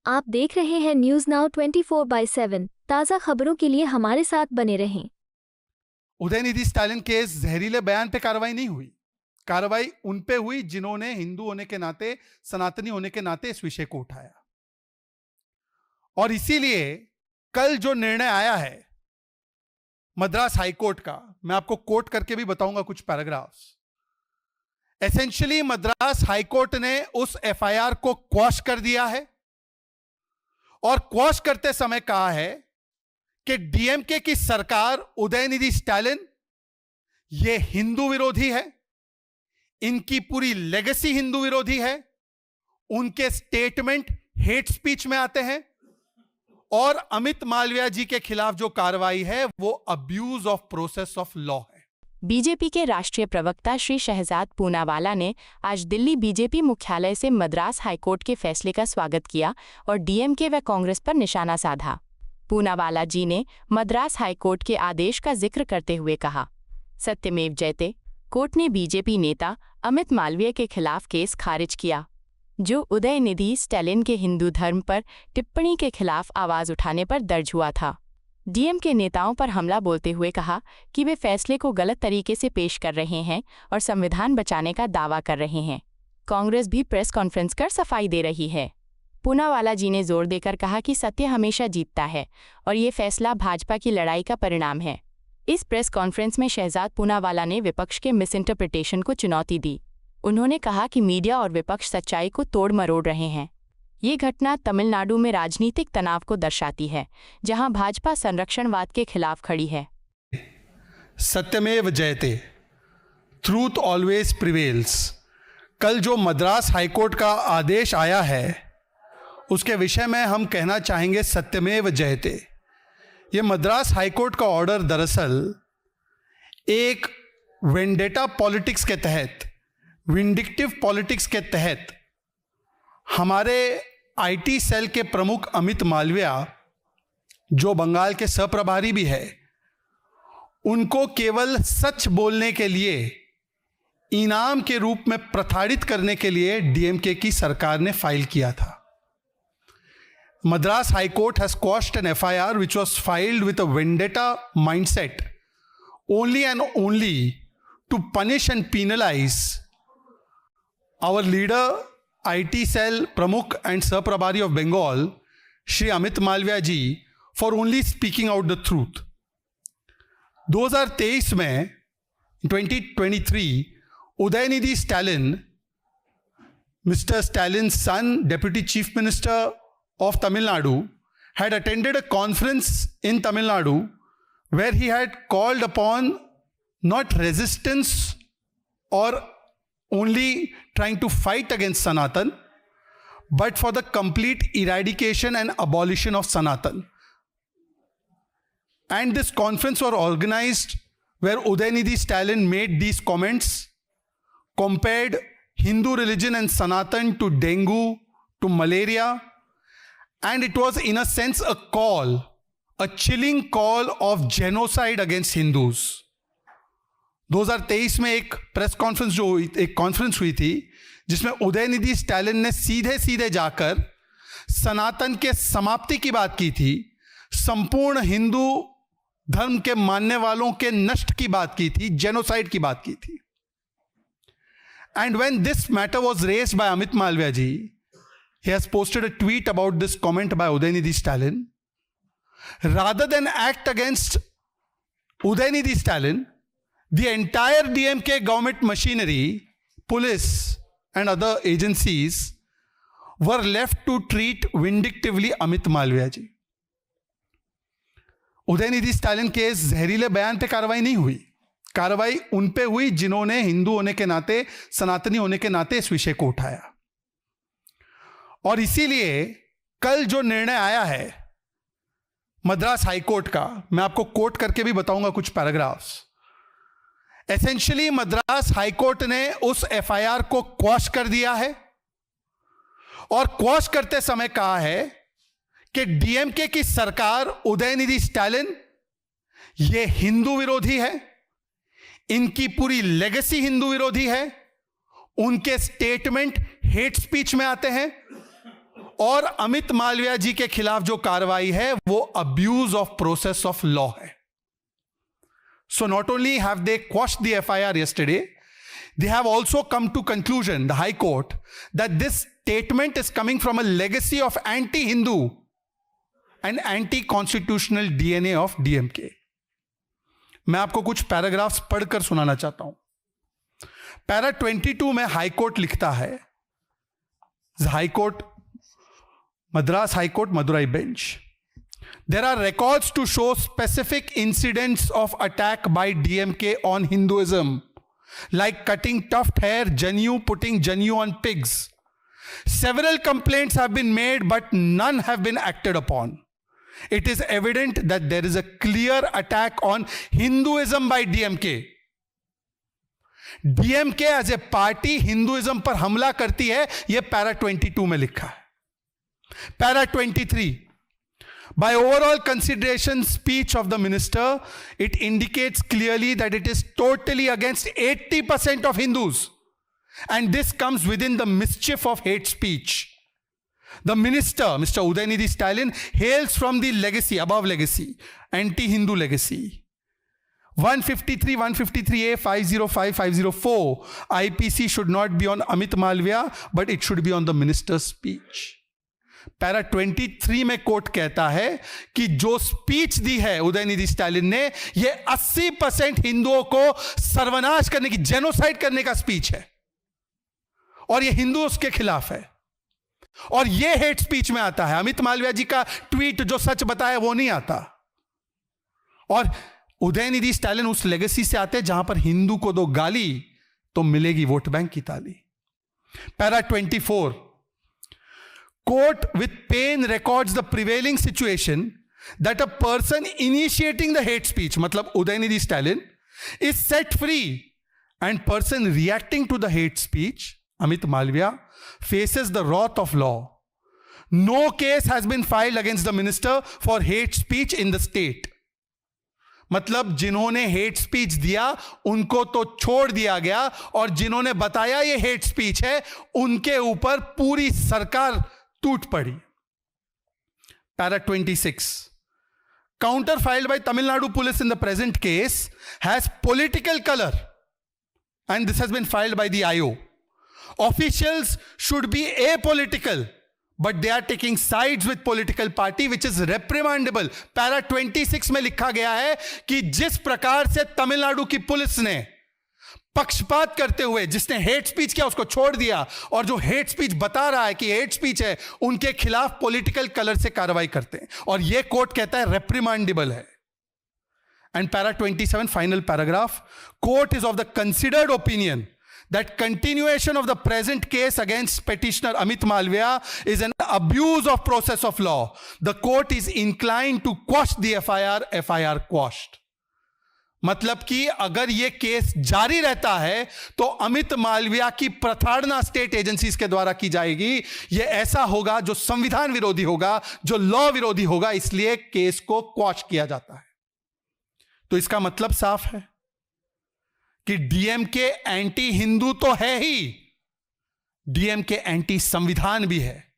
आप देख रहे हैं न्यूज नाउ 24/7 ताज़ा खबरों के लिए हमारे साथ बने रहें। उदयनिधि स्टालिन के इस जहरीले बयान पे कार्रवाई नहीं हुई। कार्रवाई उन पे हुई जिन्होंने हिंदू होने के नाते, सनातनी होने के नाते इस विषय को उठाया। और इसीलिए कल जो निर्णय आया है मद्रास हाईकोर्ट का, मैं आपको कोट करके भी बताऊंगा कुछ पैराग्राफ्स। एसेंशियली मद्रास हाईकोर्ट ने उस एफआईआर को क्वॉश कर दिया है और क्वॉश करते समय कहा है कि डीएमके की सरकार उदयनिधि स्टालिन ये हिंदू विरोधी है, इनकी पूरी लेगेसी हिंदू विरोधी है, उनके स्टेटमेंट हेट स्पीच में आते हैं और अमित मालविया जी के खिलाफ जो कार्रवाई है वो abuse of process of law है। बीजेपी के राष्ट्रीय प्रवक्ता श्री शहजाद पूनावाला ने आज दिल्ली बीजेपी मुख्यालय से मद्रास हाईकोर्ट के फैसले का स्वागत किया और डीएमके व कांग्रेस पर निशाना साधा। पूनावाला जी ने मद्रास हाईकोर्ट के आदेश का जिक्र करते हुए कहा, सत्यमेव जयते, कोर्ट ने बीजेपी नेता अमित मालवीय के खिलाफ केस खारिज किया, जो उदयनिधि स्टालिन के हिंदू धर्म पर टिप्पणी के खिलाफ आवाज उठाने पर दर्ज हुआ था। डीएम के नेताओं पर हमला बोलते हुए कहा कि वे फैसले को गलत तरीके से पेश कर रहे हैं और संविधान बचाने का दावा कर रहे हैं। कांग्रेस भी प्रेस कॉन्फ्रेंस कर सफाई दे रही है। पूनावाला जी ने जोर देकर कहा कि सत्य हमेशा जीतता है और ये फैसला भाजपा की लड़ाई का परिणाम है। इस प्रेस कॉन्फ्रेंस में शहजाद पूनावाला ने विपक्ष के मिसइंटरप्रिटेशन को चुनौती दी। उन्होंने कहा कि मीडिया और विपक्ष सच्चाई को तोड़ मरोड़ रहे हैं। ये घटना तमिलनाडु में राजनीतिक तनाव को दर्शाती है, जहां भाजपा संरक्षणवाद के खिलाफ खड़ी है। सत्यमेव जयते, ट्रूथ ऑलवेज प्रिवेल्स। कल जो मद्रास हाईकोर्ट का आदेश आया है उसके विषय में हम कहना चाहेंगे सत्यमेव जयते। ये मद्रास हाईकोर्ट का ऑर्डर दरअसल एक वेंडेटा पॉलिटिक्स के तहत, विंडिक्टिव पॉलिटिक्स के तहत हमारे आईटी सेल के प्रमुख अमित मालविया, जो बंगाल के सहप्रभारी भी है, उनको केवल सच बोलने के लिए इनाम के रूप में प्रताड़ित करने के लिए डीएमके की सरकार ने फाइल किया था। Madras High Court has quashed an FIR which was filed with a vendetta mindset only and only to punish and penalize our leader, IT cell Pramukh and Saprabhari of Bengal, Shri Amit Malviya ji, for only speaking out the truth. 2023 में 2023 Udayanidhi Stalin, Mr. Stalin's son, Deputy Chief Minister of Tamil Nadu, had attended a conference in Tamil Nadu where he had called upon not resistance or only trying to fight against Sanatan, but for the complete eradication and abolition of Sanatan. And this conference was organized where Udayanidhi Stalin made these comments, compared Hindu religion and Sanatan to dengue, to malaria, and it was in a sense a call, a chilling call of genocide against Hindus. 2023 में एक press conference एक conference हुई थी जिसमें उदयनिधि स्टालिन ने सीधे सीधे जाकर सनातन के समाप्ति की बात की थी, संपूर्ण हिंदू धर्म के मानने वालों के नष्ट की बात की थी, जेनोसाइड की बात की थी. And when this matter was raised by Amit Malviya ji, he has posted a tweet about this comment by Udayanidhi Stalin. Rather than act against Udayanidhi Stalin, the entire DMK government machinery, police and other agencies were left to treat vindictively Amit Malviya ji. Udhayanidhi Stalin के इस जहरीले बयान पे कार्रवाई नहीं हुई. कार्रवाई उन पे हुई जिन्होंने हिंदू होने के नाते, सनातनी होने के नाते इस विषय को उठाया. और इसीलिए कल जो निर्णय आया है मद्रास हाईकोर्ट का, मैं आपको कोट करके भी बताऊंगा कुछ पैराग्राफ्स. एसेंशियली मद्रास हाईकोर्ट ने उस एफआईआर को क्वॉश कर दिया है और क्वॉश करते समय कहा है कि डीएमके की सरकार उदयनिधि स्टालिन ये हिंदू विरोधी है, इनकी पूरी लेगेसी हिंदू विरोधी है, उनके स्टेटमेंट हेट स्पीच में आते हैं और अमित मालविया जी के खिलाफ जो कार्रवाई है वो abuse of process of law है. So not only have they quashed the FIR yesterday, they have also come to conclusion, the High Court, that this statement is coming from a legacy of anti-Hindu and anti-constitutional DNA of DMK. मैं आपको कुछ paragraphs पढ़कर सुनाना चाहता हूं. Para 22 में high court लिखता है, high court, Madras high court, Madurai bench. There are records to show specific incidents of attack by DMK on Hinduism, like cutting tuft hair, Janu, putting Janu on pigs. Several complaints have been made, but none have been acted upon. It is evident that there is a clear attack on Hinduism by DMK. DMK as a party Hinduism पर हमला करती है, यह para 22 में लिखा है. Para 23, by overall consideration speech of the minister, it indicates clearly that it is totally against 80% of Hindus, and this comes within the mischief of hate speech. The minister, Mr. Udayanidhi Stalin, hails from the legacy, above legacy, anti-Hindu legacy. 153, 153A, 505, 504, IPC should not be on Amit Malviya, but it should be on the minister's speech. Para 23 में court कहता है कि जो speech दी है उदयनिधि स्टालिन ने, यह 80% हिंदुओं को सर्वनाश करने की, जेनोसाइड करने का स्पीच है, और यह हिंदुओं के खिलाफ है, और यह हेट स्पीच में आता है. अमित मालविया जी का ट्वीट जो सच बताया वो नहीं आता. और उदयनिधि स्टालिन उस लेगेसी से आते हैं जहां पर हिंदू को दो गाली तो मिलेगी वोट बैंक की ताली. Para 24, court with pain records the prevailing situation that a person initiating the hate speech, matlab Udayanidhi Stalin, is set free, and person reacting to the hate speech, Amit Malviya, faces the wrath of law. No case has been filed against the minister for hate speech in the state. मतलब जिन्होंने hate speech दिया उनको तो छोड़ दिया गया, और जिन्होंने बताया ये हेट स्पीच है उनके ऊपर पूरी सरकार टूट पड़ी. Para 26, counter filed by Tamil Nadu police in the present case has political color, and this has been filed by the IO. Officials should be apolitical, but they are taking sides with political party, which is reprimandable. Para 26 में लिखा गया है कि जिस प्रकार से तमिलनाडु की police ने पक्षपात करते हुए, जिसने हेट स्पीच किया उसको छोड़ दिया, और जो हेट स्पीच बता रहा है कि हेट स्पीच है उनके खिलाफ पॉलिटिकल कलर से कार्रवाई करते हैं, और यह कोर्ट कहता है रेप्रिमांडेबल है. And para 27, final paragraph, court is of the considered opinion that continuation of the present case against petitioner Amit Malviya is an abuse of process of law. The court is inclined to quash the FIR quashed. मतलब कि अगर यह case जारी रहता है तो अमित मालविया की प्रताड़ना स्टेट एजेंसीज के द्वारा की जाएगी. यह ऐसा होगा जो संविधान विरोधी होगा, जो लॉ विरोधी होगा, इसलिए केस को क्वाश किया जाता है. तो इसका मतलब साफ है कि डीएमके एंटी हिंदू तो है ही, डीएमके एंटी संविधान भी है.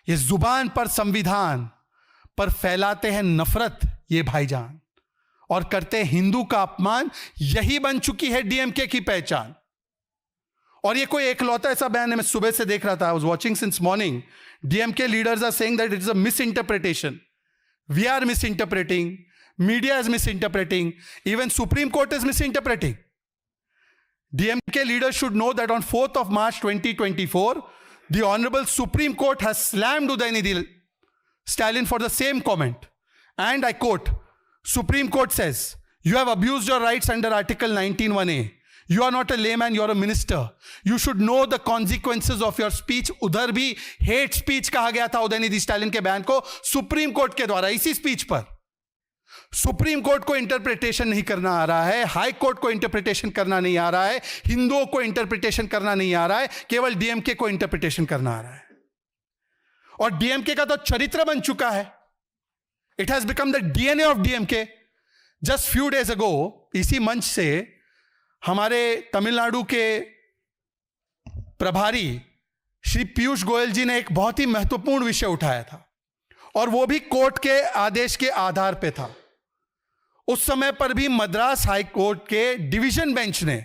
ये जुबान पर संविधान पर फैलाते हैं नफरत ये भाईजान, और करते हैं हिंदू का अपमान. यही बन चुकी है डीएमके की पहचान. और ये कोई एकलौता ऐसा बयान है, मैं सुबह से देख रहा था, I was watching since morning. DMK leaders are saying that it is a misinterpretation. We are misinterpreting, media is misinterpreting, even Supreme Court is misinterpreting. DMK leaders should know that on 4th of March 2024, the Honorable Supreme Court has slammed Udayanidhi Stalin for the same comment. And I quote, Supreme Court says, you have abused your rights under Article 19(1)(a). You are not a layman, you are a minister. You should know the consequences of your speech. उधर भी hate speech कहा गया था उदयनिधि स्टालिन के बयान को supreme court के द्वारा. इसी स्पीच पर सुप्रीम कोर्ट को इंटरप्रिटेशन नहीं करना आ रहा है, हाई कोर्ट को इंटरप्रिटेशन करना नहीं आ रहा है, हिंदुओं को इंटरप्रिटेशन करना नहीं आ रहा है, केवल डीएमके को इंटरप्रिटेशन करना आ रहा है. और डीएमके का तो चरित्र बन चुका है. It has become the DNA of DMK. Just few days ago इसी मंच से हमारे तमिलनाडु के प्रभारी श्री पीयूष गोयल जी ने एक बहुत ही महत्वपूर्ण विषय उठाया था, और वो भी कोर्ट के आदेश के आधार पे था। उस समय पर भी मद्रास हाई कोर्ट के डिवीजन बेंच ने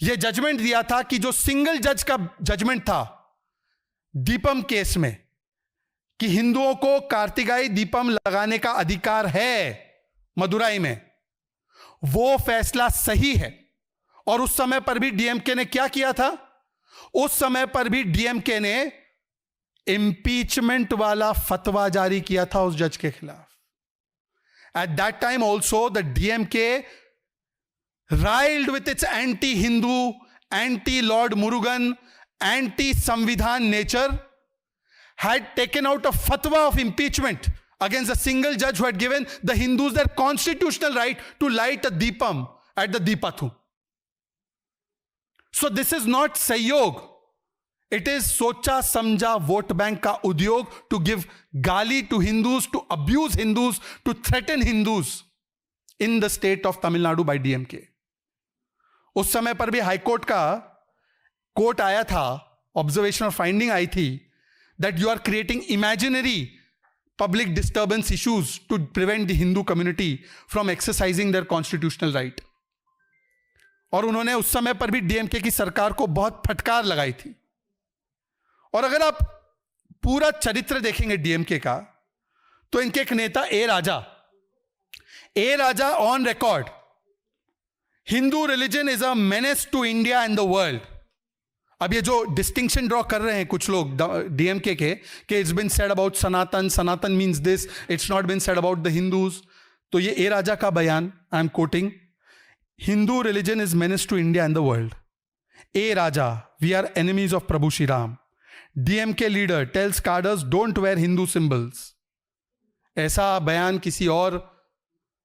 यह जजमेंट दिया था कि जो सिंगल जज का जजमेंट था दीपम केस में, कि हिंदुओं को कार्तिकाई दीपम लगाने का अधिकार है मदुराई में, वो फैसला सही है। और उस समय पर भी डीएमके ने क्या किया था? उस समय पर भी डीएमके ने इंपीचमेंट वाला फतवा जारी किया था उस जज के खिलाफ। At that time also the DMK riled with its anti-Hindu, anti-Lord Murugan, anti-Samvidhan nature, had taken out a fatwa of impeachment against a single judge who had given the Hindus their constitutional right to light a deepam at the Deepathu. So this is not Sahyog. It is socha samjha vote bank ka udyog to give gali to Hindus, to abuse Hindus, to threaten Hindus in the state of Tamil Nadu by DMK. उस समय पर भी high court का court आया था, observation और finding आई थी that you are creating imaginary public disturbance issues to prevent the Hindu community from exercising their constitutional right. और उन्होंने उस समय पर भी डीएमके की सरकार को बहुत फटकार लगाई थी। और अगर आप पूरा चरित्र देखेंगे डीएमके का, तो इनके एक नेता A Raja on record, Hindu religion is a menace to India and the world. अब ये जो डिस्टिंक्शन ड्रॉ कर रहे हैं कुछ लोग डीएमके के, कि it's been said about Sanatan means this, it's not been said about the Hindus. तो ये ए राजा का बयान, I am quoting, Hindu religion is menace to India and the world. A Raja, we are enemies of Prabhu Shri Ram. DMK leader tells cadres don't wear Hindu symbols. ऐसा बयान किसी और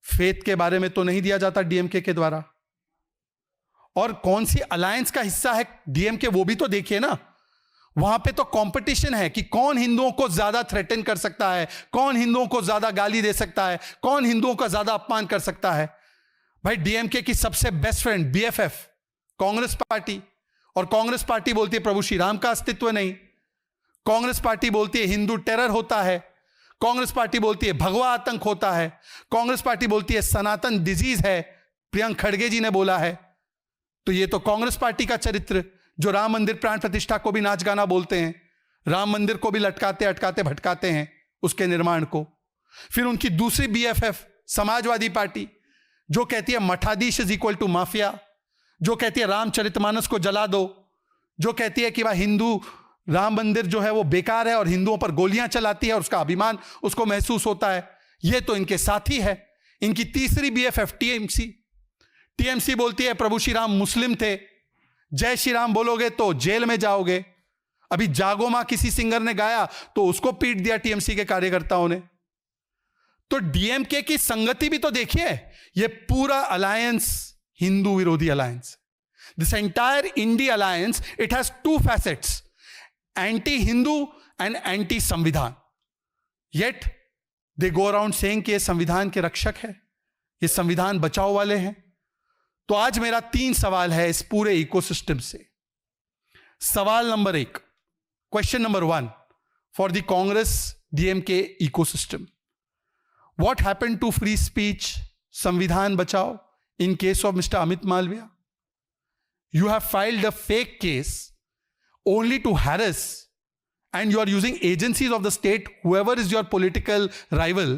faith के बारे में तो नहीं दिया जाता डीएमके के द्वारा। और कौन सी अलायंस का हिस्सा है डीएमके, वो भी तो देखिए ना। वहां पे तो कंपटीशन है कि कौन हिंदुओं को ज्यादा थ्रेटन कर सकता है, कौन हिंदुओं को ज्यादा गाली दे सकता है, कौन हिंदुओं का ज्यादा अपमान कर सकता है। भाई डीएमके की सबसे best friend BFF Congress party, और कांग्रेस पार्टी बोलती है प्रभु श्री राम का अस्तित्व नहीं। कांग्रेस पार्टी बोलती है हिंदू टेरर होता है। कांग्रेस पार्टी बोलती है भगवा आतंक होता है। कांग्रेस पार्टी बोलती है सनातन डिजीज है, प्रियंक खड़गे जी ने बोला है। तो ये तो कांग्रेस पार्टी का चरित्र, जो राम मंदिर प्राण प्रतिष्ठा को भी नाच गाना बोलते हैं, राम मंदिर को भी लटकाते अटकाते भटकाते हैं उसके निर्माण को। फिर उनकी दूसरी बीएफएफ समाजवादी पार्टी, जो कहती है मठाधीश इज इक्वल टू माफिया, जो कहती है रामचरितमानस को जला दो, जो कहती है कि वह हिंदू राम मंदिर जो है वो बेकार है और हिंदुओं पर गोलियां चलाती है और उसका अभिमान उसको महसूस होता है। ये तो इनके साथी है। इनकी तीसरी बीएफएफ टीएमसी बोलती है प्रभु श्री राम मुस्लिम थे, जय श्री राम बोलोगे तो जेल में जाओगे। अभी जागो मां किसी सिंगर ने गाया तो उसको पीट दिया टीएमसी के कार्यकर्ताओं ने। तो डीएमके की संगति भी तो देखिए, ये पूरा अलायंस हिंदू विरोधी alliance. This entire INDI alliance, it has two facets, anti Hindu and anti samvidhan. Yet they go around saying कि ये संविधान के रक्षक है, ये संविधान बचाओ वाले हैं। तो आज मेरा 3 सवाल है इस पूरे इकोसिस्टम से। सवाल नंबर 1, question number 1 for the Congress DMK ecosystem, what happened to free speech, संविधान बचाओ, in case of mister Amit Malviya? You have filed a fake case only to harass, and you are using agencies of the state, whoever is your political rival,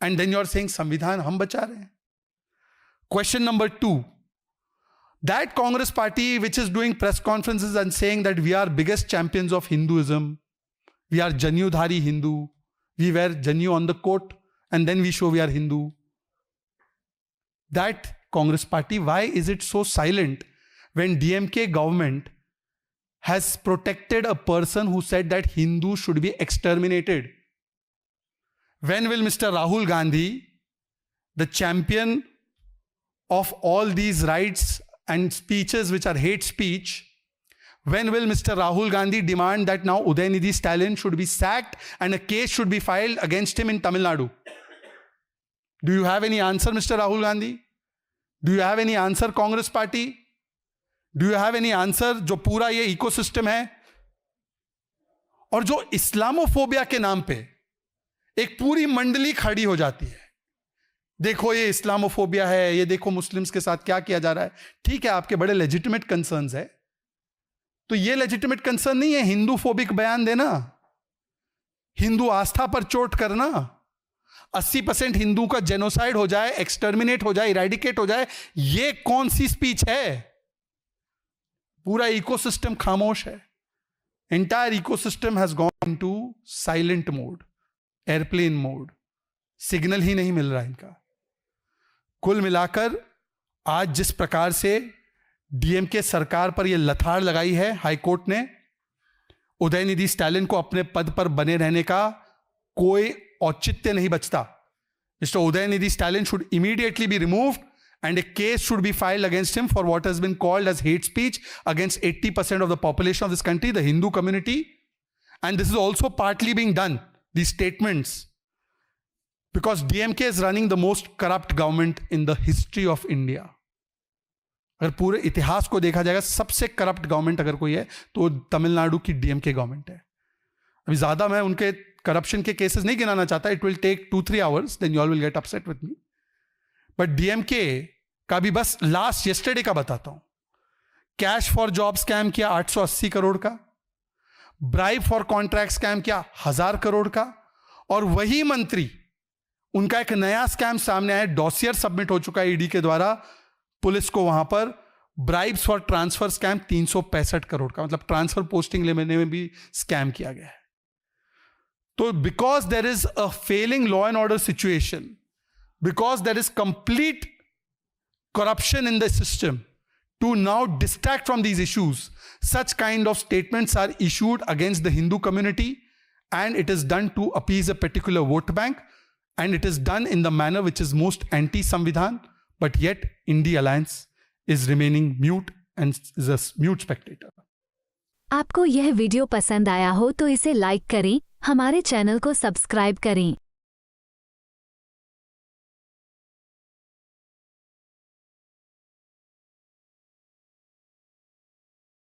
and then you are saying संविधान हम बचा रहे हैं। Question number 2, that Congress party which is doing press conferences and saying that we are biggest champions of Hinduism, we are Janyudhari Hindu, we wear Janyu on the coat and then we show we are Hindu. That Congress party, why is it so silent when DMK government has protected a person who said that Hindus should be exterminated? When will Mr. Rahul Gandhi, the champion of all these rights and speeches which are hate speech, when will Mr. Rahul Gandhi demand that now Udayanidhi Stalin should be sacked and a case should be filed against him in Tamil Nadu? Do you have any answer, Mr. Rahul Gandhi? Do you have any answer, Congress party? Do you have any answer? जो पूरा ये ecosystem है, और जो Islamophobia के नाम पे एक पूरी मंडली खड़ी हो जाती है, देखो ये इस्लामोफोबिया है, ये देखो मुस्लिम्स के साथ क्या किया जा रहा है। ठीक है, आपके बड़े लेजिटिमेट कंसर्न्स है, तो ये लेजिटिमेट कंसर्न नहीं है हिंदू फोबिक बयान देना, हिंदू आस्था पर चोट करना, 80% हिंदू का जेनोसाइड हो जाए, एक्सटर्मिनेट हो जाए, इरेडिकेट हो जाए, ये कौन सी स्पीच है? पूरा इकोसिस्टम खामोश है। Entire ecosystem has gone into silent mode, airplane mode, signal ही नहीं मिल रहा इनका। कुल मिलाकर आज जिस प्रकार से डीएमके सरकार पर यह लथाड़ लगाई है हाईकोर्ट ने, उदयनिधि स्टालिन को अपने पद पर बने रहने का कोई औचित्य नहीं बचता। Mister Udhayanidhi Stalin should immediately be removed and a case should be filed against him for what has been called as hate speech against 80% of the population of this country, the Hindu community. And this is also partly being done, these statements, because DMK is running the most corrupt government in the history of India. अगर पूरे इतिहास को देखा जाएगा सबसे corrupt government अगर कोई है तो तमिलनाडु की डीएमके गवर्नमेंट है। अभी ज्यादा मैं उनके करप्शन के केसेस नहीं गिनाना चाहता, it will take 2-3 hours, then you all will get upset with me. But DMK का भी बस लास्ट येस्टरडे का बताता हूं। कैश फॉर जॉब स्कैम किया 880 करोड़ का, ब्राइब फॉर कॉन्ट्रैक्ट स्कैम किया 1000 करोड़ का, और वही मंत्री उनका एक नया स्कैम सामने आया, डॉसियर सबमिट हो चुका है ईडी के द्वारा पुलिस को, वहां पर bribes for transfer scam 365 crore का, मतलब ट्रांसफर पोस्टिंग लेने में भी स्कैम किया गया है। तो because there is a failing law and order situation, because there is complete corruption in the system, to now distract from these issues, such kind of statements are issued against the Hindu community, and it is done to appease a particular vote bank, and it is done in the manner which is most anti-Samvidhan, but yet India Alliance is remaining mute and is a mute spectator. आपको यह video पसंद आया हो तो इसे like करें, हमारे channel को सब्सक्राइब करें।